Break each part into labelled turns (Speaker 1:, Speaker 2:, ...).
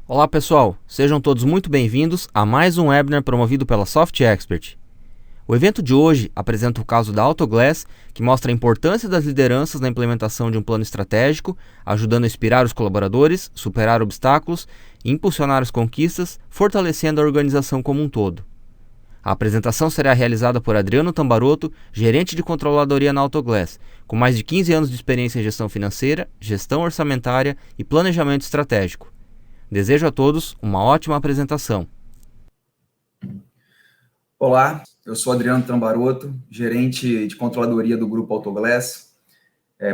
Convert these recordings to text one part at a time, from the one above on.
Speaker 1: Olá pessoal, sejam todos muito bem-vindos a mais um webinar promovido pela Soft Expert. O evento de hoje apresenta o caso da Autoglass, que mostra a importância das lideranças na implementação de um plano estratégico, ajudando a inspirar os colaboradores, superar obstáculos e impulsionar as conquistas, fortalecendo a organização como um todo. A apresentação será realizada por Adriano Tambarotto, gerente de controladoria na Autoglass, com mais de 15 anos de experiência em gestão financeira, gestão orçamentária e planejamento estratégico. Desejo a todos uma ótima apresentação.
Speaker 2: Olá, eu sou Adriano Tambarotto, gerente de controladoria do Grupo Autoglass.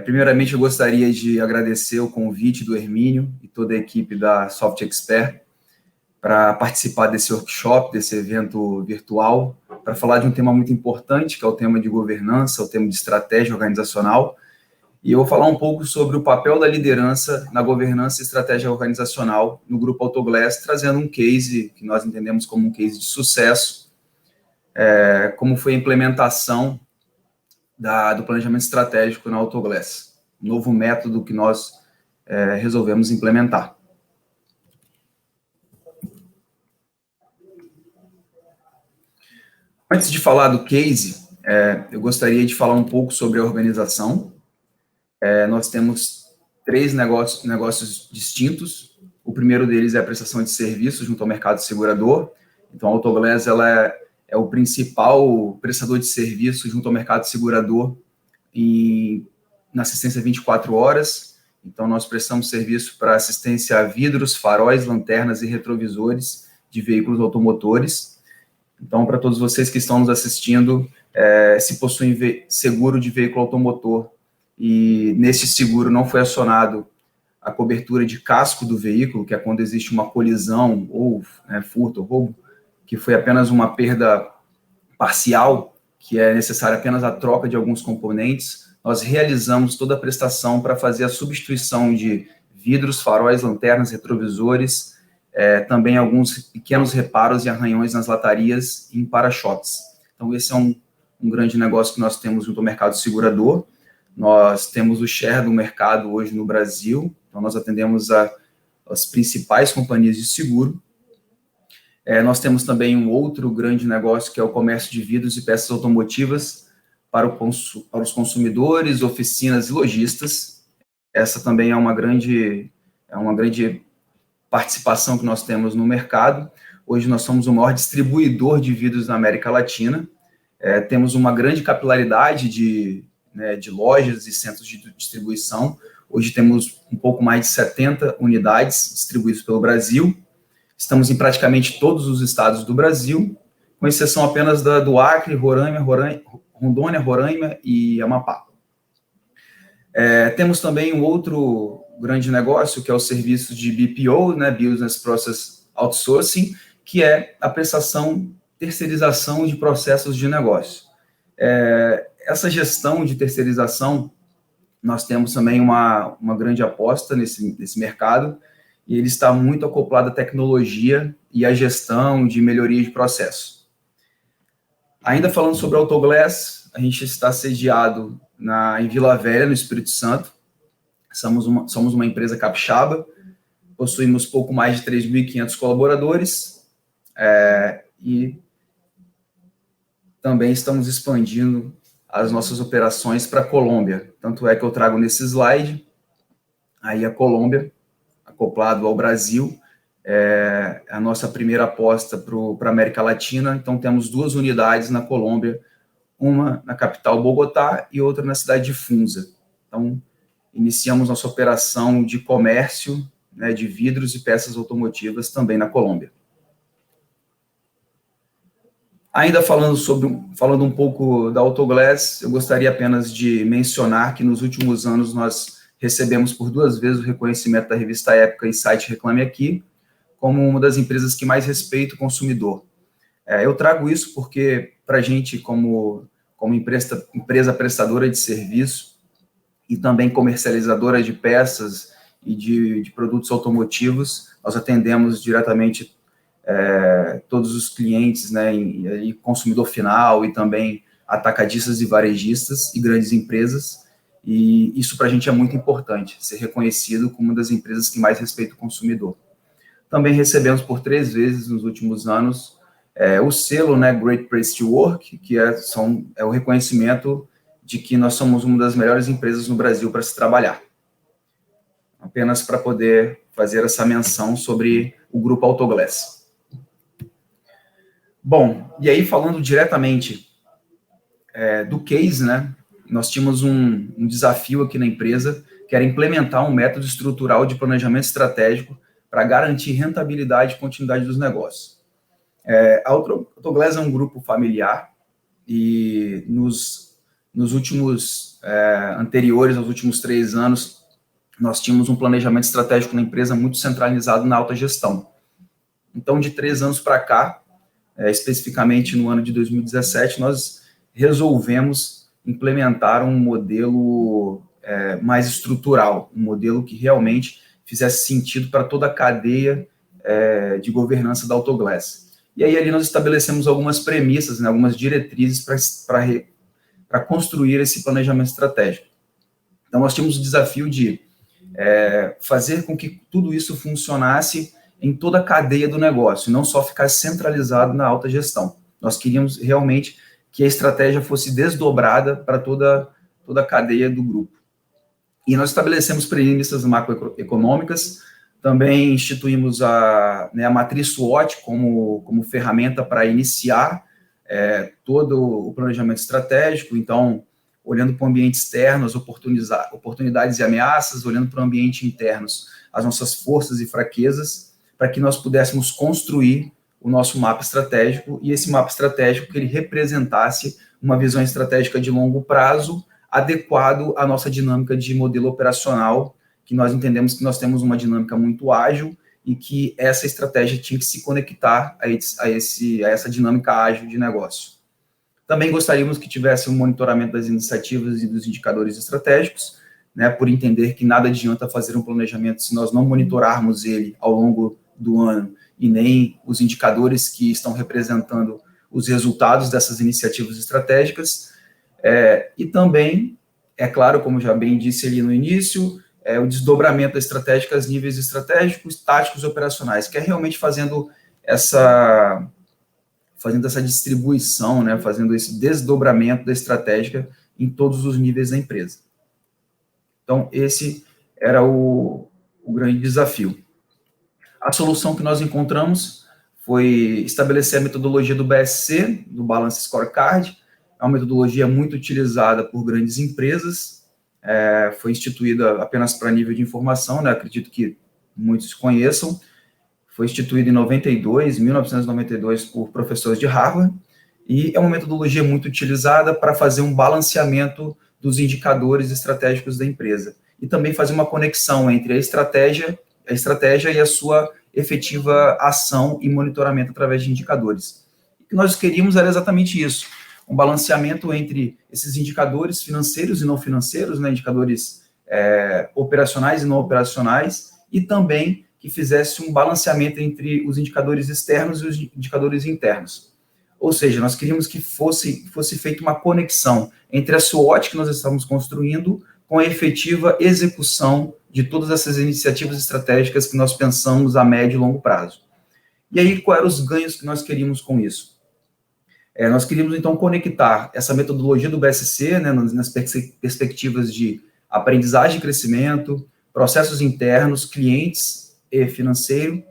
Speaker 2: Primeiramente, eu gostaria de agradecer o convite do Hermínio e toda a equipe da Soft Expert para participar desse workshop, desse evento virtual, para falar de um tema muito importante, que é o tema de governança, o tema de estratégia organizacional. E eu vou falar um pouco sobre o papel da liderança na governança e estratégia organizacional no Grupo Autoglass, trazendo um case que nós entendemos como um case de sucesso, como foi a implementação do planejamento estratégico na Autoglass, um novo método que nós resolvemos implementar. Antes de falar do case, eu gostaria de falar um pouco sobre a organização. Nós temos três negócios distintos. O primeiro deles é a prestação de serviços junto ao mercado segurador. Então, a Autoglass ela é o principal prestador de serviços junto ao mercado segurador na assistência 24 horas. Então, nós prestamos serviço para assistência a vidros, faróis, lanternas e retrovisores de veículos automotores. Então, para todos vocês que estão nos assistindo, se possuem seguro de veículo automotor e nesse seguro não foi acionado a cobertura de casco do veículo, que é quando existe uma colisão ou furto ou roubo, que foi apenas uma perda parcial, que é necessária apenas a troca de alguns componentes, nós realizamos toda a prestação para fazer a substituição de vidros, faróis, lanternas, retrovisores, também alguns pequenos reparos e arranhões nas latarias e em para-choques. Então, esse é um grande negócio que nós temos junto ao mercado segurador. Nós temos o share do mercado hoje no Brasil, então nós atendemos as principais companhias de seguro. Nós temos também um outro grande negócio, que é o comércio de vidros e peças automotivas para os consumidores, oficinas e lojistas. Essa também é uma grande participação que nós temos no mercado. Hoje nós somos o maior distribuidor de vidros na América Latina. Temos uma grande capilaridade de lojas e centros de distribuição. Hoje temos um pouco mais de 70 unidades distribuídas pelo Brasil. Estamos em praticamente todos os estados do Brasil, com exceção apenas do Acre, Rondônia, Roraima e Amapá. Temos também um outro grande negócio, que é o serviço de BPO, Business Process Outsourcing, que é a prestação, terceirização de processos de negócio. Essa gestão de terceirização, nós temos também uma grande aposta nesse mercado, e ele está muito acoplado à tecnologia e à gestão de melhoria de processo. Ainda falando sobre a Autoglass, a gente está sediado em Vila Velha, no Espírito Santo. Somos uma empresa capixaba, possuímos pouco mais de 3.500 colaboradores, e também estamos expandindo as nossas operações para a Colômbia. Tanto é que eu trago nesse slide, aí a Colômbia, acoplado ao Brasil, a nossa primeira aposta para a América Latina. Então, temos 2 unidades na Colômbia, uma na capital Bogotá e outra na cidade de Funza. Então, iniciamos nossa operação de comércio, de vidros e peças automotivas também na Colômbia. Ainda falando um pouco da Autoglass, eu gostaria apenas de mencionar que nos últimos anos nós recebemos por 2 vezes o reconhecimento da revista Época e site Reclame Aqui, como uma das empresas que mais respeita o consumidor. Eu trago isso porque, para a gente, como empresa prestadora de serviço e também comercializadora de peças e de produtos automotivos, nós atendemos diretamente todos os clientes, e consumidor final, e também atacadistas e varejistas e grandes empresas, e isso para a gente é muito importante, ser reconhecido como uma das empresas que mais respeita o consumidor. Também recebemos por 3 vezes nos últimos anos o selo, né, Great Place to Work, que é o reconhecimento de que nós somos uma das melhores empresas no Brasil para se trabalhar. Apenas para poder fazer essa menção sobre o Grupo Autoglass. Bom, e aí falando diretamente do case, né, nós tínhamos um desafio aqui na empresa, que era implementar um método estrutural de planejamento estratégico para garantir rentabilidade e continuidade dos negócios. A Autoglass é um grupo familiar e nos últimos anteriores, aos últimos 3 anos, nós tínhamos um planejamento estratégico na empresa muito centralizado na alta gestão. Então, de 3 anos para cá, especificamente no ano de 2017, nós resolvemos implementar um modelo mais estrutural, um modelo que realmente fizesse sentido para toda a cadeia de governança da Autoglass. E aí ali nós estabelecemos algumas premissas, né, algumas diretrizes para construir esse planejamento estratégico. Então nós tínhamos o desafio de fazer com que tudo isso funcionasse em toda a cadeia do negócio, não só ficar centralizado na alta gestão. Nós queríamos realmente que a estratégia fosse desdobrada para toda a cadeia do grupo. E nós estabelecemos premissas macroeconômicas, também instituímos a matriz SWOT como ferramenta para iniciar todo o planejamento estratégico. Então, olhando para o ambiente externo, as oportunidades e ameaças, olhando para o ambiente interno, as nossas forças e fraquezas, para que nós pudéssemos construir o nosso mapa estratégico, e esse mapa estratégico que ele representasse uma visão estratégica de longo prazo, adequado à nossa dinâmica de modelo operacional, que nós entendemos que nós temos uma dinâmica muito ágil e que essa estratégia tinha que se conectar a essa dinâmica ágil de negócio. Também gostaríamos que tivesse um monitoramento das iniciativas e dos indicadores estratégicos, né, por entender que nada adianta fazer um planejamento se nós não monitorarmos ele ao longo do ano e nem os indicadores que estão representando os resultados dessas iniciativas estratégicas. E também, é claro, como já bem disse ali no início, o desdobramento da estratégia aos níveis estratégicos, táticos e operacionais, que é realmente fazendo essa distribuição, né, fazendo esse desdobramento da estratégia em todos os níveis da empresa. Então, esse era o grande desafio. A solução que nós encontramos foi estabelecer a metodologia do BSC, do Balance Scorecard. É uma metodologia muito utilizada por grandes empresas, foi instituída apenas para nível de informação, né? Acredito que muitos conheçam. Foi instituída em 1992, por professores de Harvard, e é uma metodologia muito utilizada para fazer um balanceamento dos indicadores estratégicos da empresa, e também fazer uma conexão entre a estratégia e a sua efetiva ação e monitoramento através de indicadores. O que nós queríamos era exatamente isso, um balanceamento entre esses indicadores financeiros e não financeiros, né, indicadores operacionais e não operacionais, e também que fizesse um balanceamento entre os indicadores externos e os indicadores internos. Ou seja, nós queríamos que fosse feita uma conexão entre a SWOT que nós estamos construindo com a efetiva execução de todas essas iniciativas estratégicas que nós pensamos a médio e longo prazo. E aí, quais eram os ganhos que nós queríamos com isso? Nós queríamos, então, conectar essa metodologia do BSC, né, nas perspectivas de aprendizagem e crescimento, processos internos, clientes e financeiro,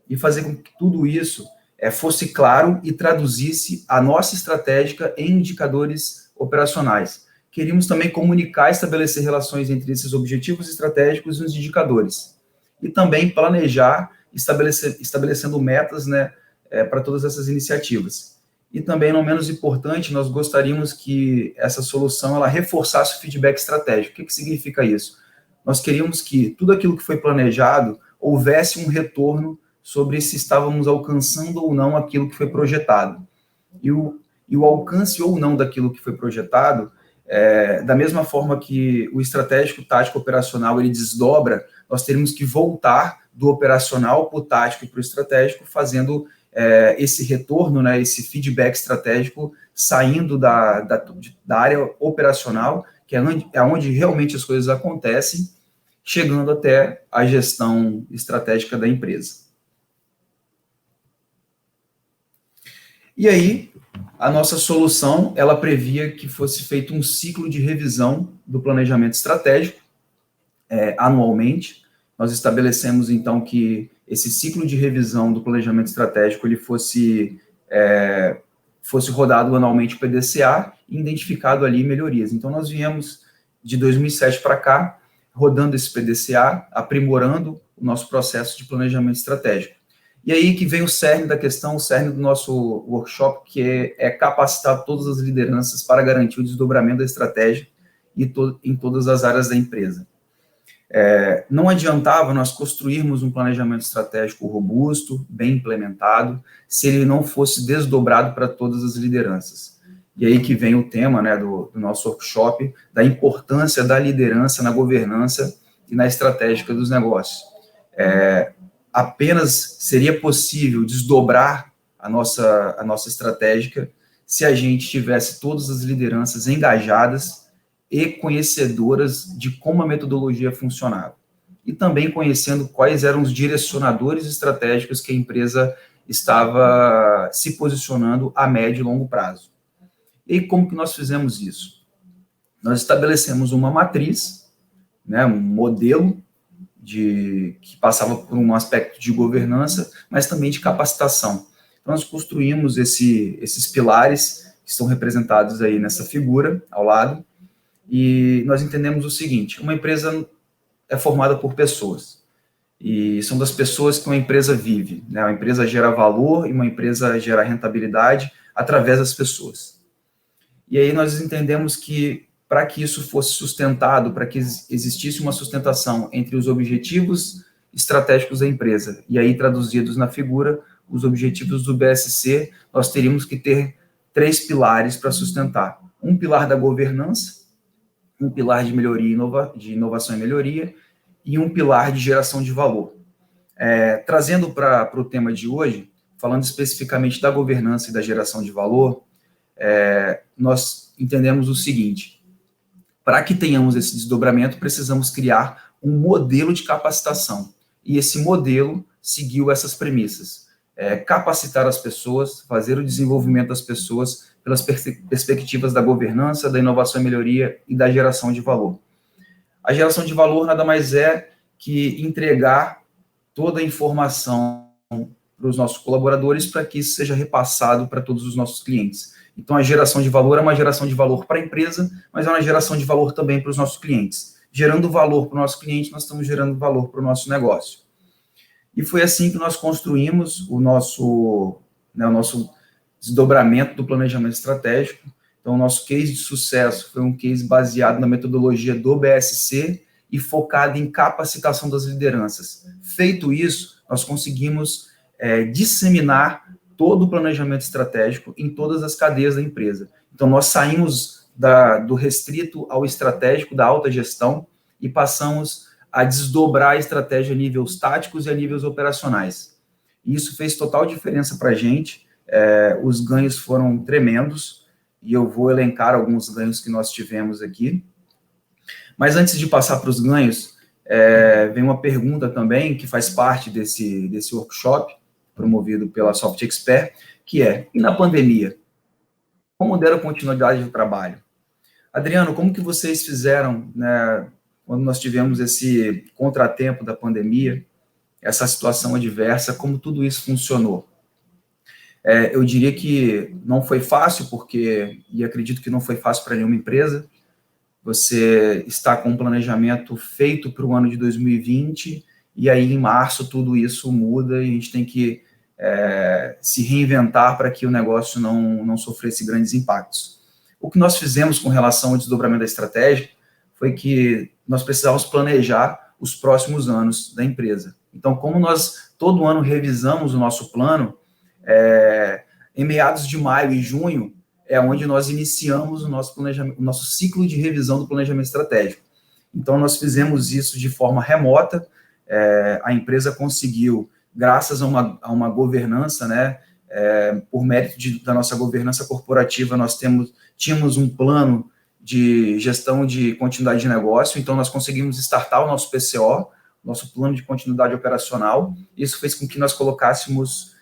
Speaker 2: e fazer com que tudo isso fosse claro e traduzisse a nossa estratégia em indicadores operacionais. Queríamos também comunicar e estabelecer relações entre esses objetivos estratégicos e os indicadores. E também planejar, estabelecendo metas, né, para todas essas iniciativas. E também, não menos importante, nós gostaríamos que essa solução ela reforçasse o feedback estratégico. O que significa isso? Nós queríamos que tudo aquilo que foi planejado houvesse um retorno sobre se estávamos alcançando ou não aquilo que foi projetado. E o alcance ou não daquilo que foi projetado, da mesma forma que o estratégico, tático, operacional, ele desdobra, nós teríamos que voltar do operacional para o tático e para o estratégico, fazendo esse retorno, né, esse feedback estratégico, saindo da área operacional, que é onde realmente as coisas acontecem, chegando até a gestão estratégica da empresa. E aí, a nossa solução, ela previa que fosse feito um ciclo de revisão do planejamento estratégico, anualmente. Nós estabelecemos, então, que esse ciclo de revisão do planejamento estratégico ele fosse rodado anualmente o PDCA e identificado ali melhorias. Então, nós viemos de 2007 para cá, rodando esse PDCA, aprimorando o nosso processo de planejamento estratégico. E aí que vem o cerne da questão, o cerne do nosso workshop, que é capacitar todas as lideranças para garantir o desdobramento da estratégia em todas as áreas da empresa. Não adiantava nós construirmos um planejamento estratégico robusto, bem implementado, se ele não fosse desdobrado para todas as lideranças. E aí que vem o tema, né, do nosso workshop, da importância da liderança na governança e na estratégia dos negócios. Apenas seria possível desdobrar a nossa estratégia se a gente tivesse todas as lideranças engajadas e conhecedoras de como a metodologia funcionava. E também conhecendo quais eram os direcionadores estratégicos que a empresa estava se posicionando a médio e longo prazo. E como que nós fizemos isso? Nós estabelecemos uma matriz, né, um modelo que passava por um aspecto de governança, mas também de capacitação. Então, nós construímos esses pilares que estão representados aí nessa figura, ao lado, e nós entendemos o seguinte: uma empresa é formada por pessoas, e são das pessoas que uma empresa vive, né? Uma empresa gera valor e uma empresa gera rentabilidade através das pessoas. E aí nós entendemos que, para que isso fosse sustentado, para que existisse uma sustentação entre os objetivos estratégicos da empresa, e aí traduzidos na figura, os objetivos do BSC, nós teríamos que ter 3 pilares para sustentar. Um pilar da governança, um pilar de melhoria de inovação e melhoria, e um pilar de geração de valor. Trazendo para o tema de hoje, falando especificamente da governança e da geração de valor, nós entendemos o seguinte: para que tenhamos esse desdobramento, precisamos criar um modelo de capacitação. E esse modelo seguiu essas premissas: capacitar as pessoas, fazer o desenvolvimento das pessoas pelas perspectivas da governança, da inovação e melhoria e da geração de valor. A geração de valor nada mais é que entregar toda a informação para os nossos colaboradores para que isso seja repassado para todos os nossos clientes. Então, a geração de valor é uma geração de valor para a empresa, mas é uma geração de valor também para os nossos clientes. Gerando valor para o nosso cliente, nós estamos gerando valor para o nosso negócio. E foi assim que nós construímos o nosso desdobramento do planejamento estratégico. Então, o nosso case de sucesso foi um case baseado na metodologia do BSC e focado em capacitação das lideranças. Feito isso, nós conseguimos disseminar todo o planejamento estratégico em todas as cadeias da empresa. Então, nós saímos do restrito ao estratégico, da alta gestão, e passamos a desdobrar a estratégia a níveis táticos e a níveis operacionais. E isso fez total diferença para a gente. Os ganhos foram tremendos, e eu vou elencar alguns ganhos que nós tivemos aqui. Mas antes de passar para os ganhos, vem uma pergunta também, que faz parte desse workshop, promovido pela Soft Expert, que e na pandemia, como deram continuidade do trabalho? Adriano, como que vocês fizeram, né, quando nós tivemos esse contratempo da pandemia, essa situação adversa, como tudo isso funcionou? Eu diria que não foi fácil, e acredito que não foi fácil para nenhuma empresa. Você está com um planejamento feito para o ano de 2020, e aí em março tudo isso muda e a gente tem que se reinventar para que o negócio não sofresse grandes impactos. O que nós fizemos com relação ao desdobramento da estratégia foi que nós precisávamos planejar os próximos anos da empresa. Então, como nós todo ano revisamos o nosso plano, em meados de maio e junho é onde nós iniciamos o nosso planejamento, o nosso ciclo de revisão do planejamento estratégico. Então, nós fizemos isso de forma remota. A empresa conseguiu, graças a uma governança, né, por mérito da nossa governança corporativa, nós tínhamos um plano de gestão de continuidade de negócio, então nós conseguimos startar o nosso PCO, nosso plano de continuidade operacional. Isso fez com que nós colocássemos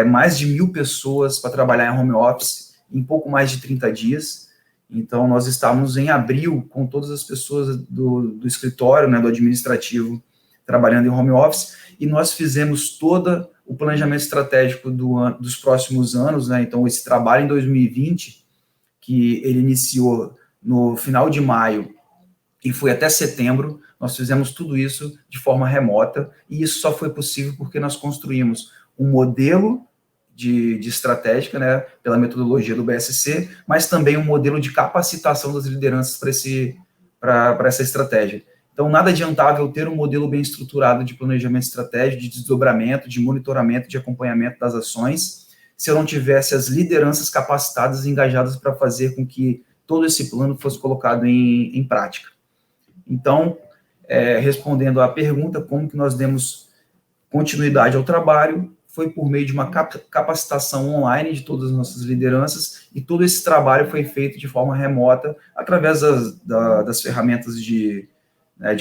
Speaker 2: mais de 1.000 pessoas para trabalhar em home office em pouco mais de 30 dias. Então, nós estávamos em abril com todas as pessoas do escritório, né, do administrativo, trabalhando em home office, e nós fizemos todo o planejamento estratégico dos próximos anos, né? Então, esse trabalho em 2020, que ele iniciou no final de maio e foi até setembro, nós fizemos tudo isso de forma remota, e isso só foi possível porque nós construímos um modelo de estratégica, né, pela metodologia do BSC, mas também um modelo de capacitação das lideranças para essa estratégia. Então, nada adiantava eu ter um modelo bem estruturado de planejamento estratégico, de desdobramento, de monitoramento, de acompanhamento das ações, se eu não tivesse as lideranças capacitadas e engajadas para fazer com que todo esse plano fosse colocado em prática. Então, respondendo à pergunta, como que nós demos continuidade ao trabalho, foi por meio de uma capacitação online de todas as nossas lideranças, e todo esse trabalho foi feito de forma remota, através das ferramentas de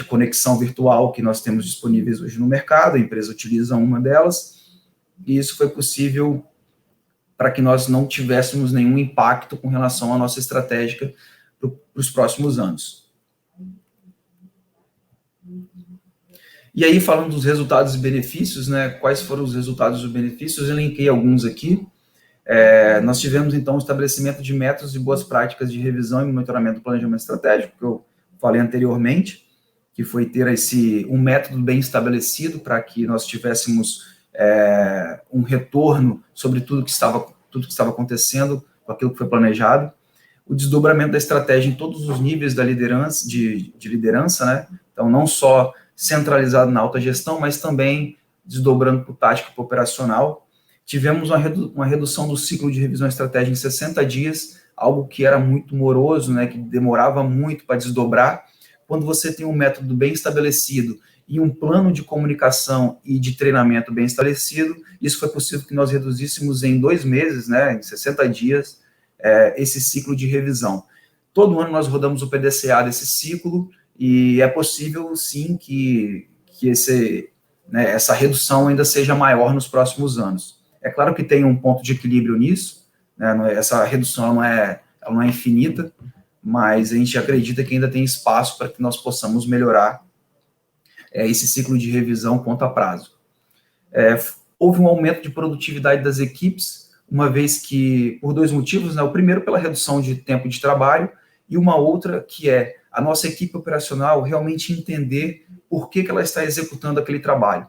Speaker 2: conexão virtual que nós temos disponíveis hoje no mercado. A empresa utiliza uma delas, e isso foi possível para que nós não tivéssemos nenhum impacto com relação à nossa estratégia para os próximos anos. E aí, falando dos resultados e benefícios, né, quais foram os resultados e benefícios, eu elenquei alguns aqui. Nós tivemos, então, o estabelecimento de métodos e boas práticas de revisão e monitoramento do planejamento estratégico, que eu falei anteriormente, que foi ter um método bem estabelecido para que nós tivéssemos um retorno sobre tudo que estava acontecendo, com aquilo que foi planejado. O desdobramento da estratégia em todos os níveis da liderança, de liderança, né? Então, não só centralizado na alta gestão, mas também desdobrando para o tático e para o operacional. Tivemos uma redução do ciclo de revisão estratégica em 60 dias, algo que era muito moroso, né, que demorava muito para desdobrar. Quando você tem um método bem estabelecido e um plano de comunicação e de treinamento bem estabelecido, isso foi possível que nós reduzíssemos em 2 meses, né, em 60 dias, esse ciclo de revisão. Todo ano nós rodamos o PDCA desse ciclo, e é possível, sim, que essa redução ainda seja maior nos próximos anos. É claro que tem um ponto de equilíbrio nisso, né, essa redução ela não é infinita, mas a gente acredita que ainda tem espaço para que nós possamos melhorar esse ciclo de revisão quanto a prazo. Houve um aumento de produtividade das equipes, uma vez que, por 2 motivos, né, o primeiro pela redução de tempo de trabalho, e uma outra que a nossa equipe operacional realmente entender por que ela está executando aquele trabalho.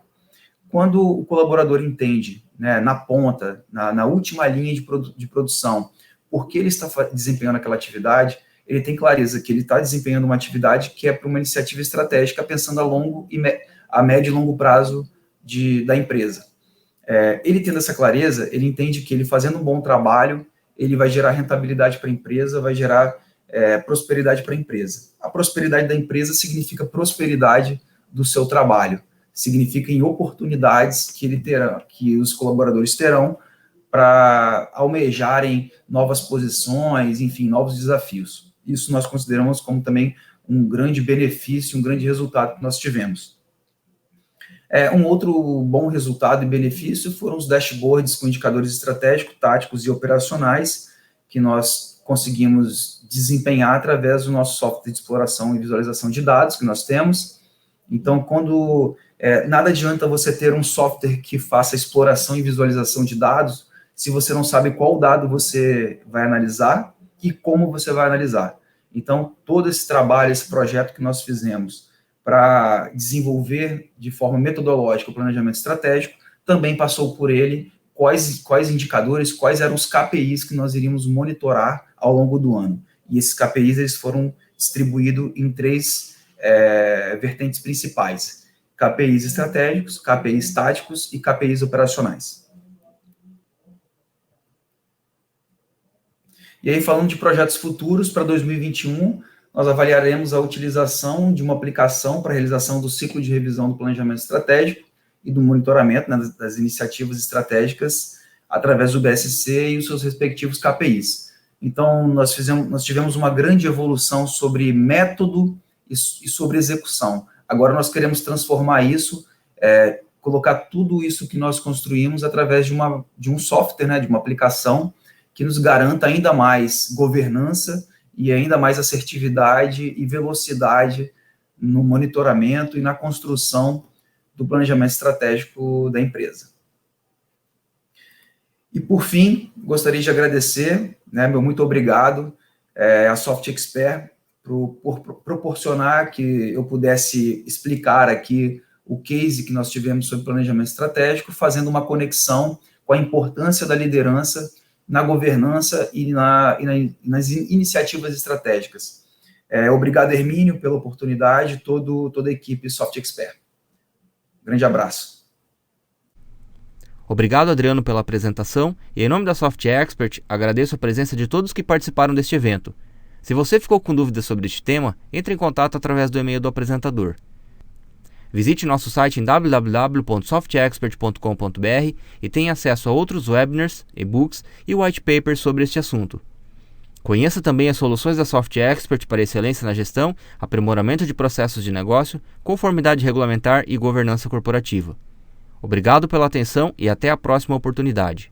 Speaker 2: Quando o colaborador entende, né, na ponta, na última linha de produção, por que ele está desempenhando aquela atividade, ele tem clareza que ele está desempenhando uma atividade que é para uma iniciativa estratégica, pensando a médio e longo prazo da empresa. Ele tendo essa clareza, ele entende que ele fazendo um bom trabalho, ele vai gerar rentabilidade para a empresa, vai gerar prosperidade para a empresa. A prosperidade da empresa significa prosperidade do seu trabalho, significa em oportunidades que os colaboradores terão para almejarem novas posições, enfim, novos desafios. Isso nós consideramos como também um grande benefício, um grande resultado que nós tivemos. Um outro bom resultado e benefício foram os dashboards com indicadores estratégicos, táticos e operacionais que nós conseguimos desempenhar através do nosso software de exploração e visualização de dados que nós temos. Então, nada adianta você ter um software que faça exploração e visualização de dados se você não sabe qual dado você vai analisar e como você vai analisar. Então, todo esse trabalho, esse projeto que nós fizemos para desenvolver de forma metodológica o planejamento estratégico, também passou por ele quais indicadores, quais eram os KPIs que nós iríamos monitorar ao longo do ano. E esses KPIs eles foram distribuídos em 3 vertentes principais: KPIs estratégicos, KPIs táticos e KPIs operacionais. E aí, falando de projetos futuros para 2021, nós avaliaremos a utilização de uma aplicação para a realização do ciclo de revisão do planejamento estratégico e do monitoramento, né, das iniciativas estratégicas através do BSC e os seus respectivos KPIs. Então, nós tivemos uma grande evolução sobre método e sobre execução. Agora, nós queremos transformar isso colocar tudo isso que nós construímos através de um software, né, de uma aplicação que nos garanta ainda mais governança e ainda mais assertividade e velocidade no monitoramento e na construção do planejamento estratégico da empresa. E, por fim, gostaria de agradecer, né, meu muito obrigado à Soft Expert por proporcionar que eu pudesse explicar aqui o case que nós tivemos sobre planejamento estratégico, fazendo uma conexão com a importância da liderança na governança e nas iniciativas estratégicas. Obrigado, Hermínio, pela oportunidade, toda a equipe Soft Expert. Grande abraço.
Speaker 1: Obrigado, Adriano, pela apresentação, e em nome da Soft Expert, agradeço a presença de todos que participaram deste evento. Se você ficou com dúvidas sobre este tema, entre em contato através do e-mail do apresentador. Visite nosso site em www.softexpert.com.br e tenha acesso a outros webinars, e-books e white papers sobre este assunto. Conheça também as soluções da Soft Expert para excelência na gestão, aprimoramento de processos de negócio, conformidade regulamentar e governança corporativa. Obrigado pela atenção e até a próxima oportunidade.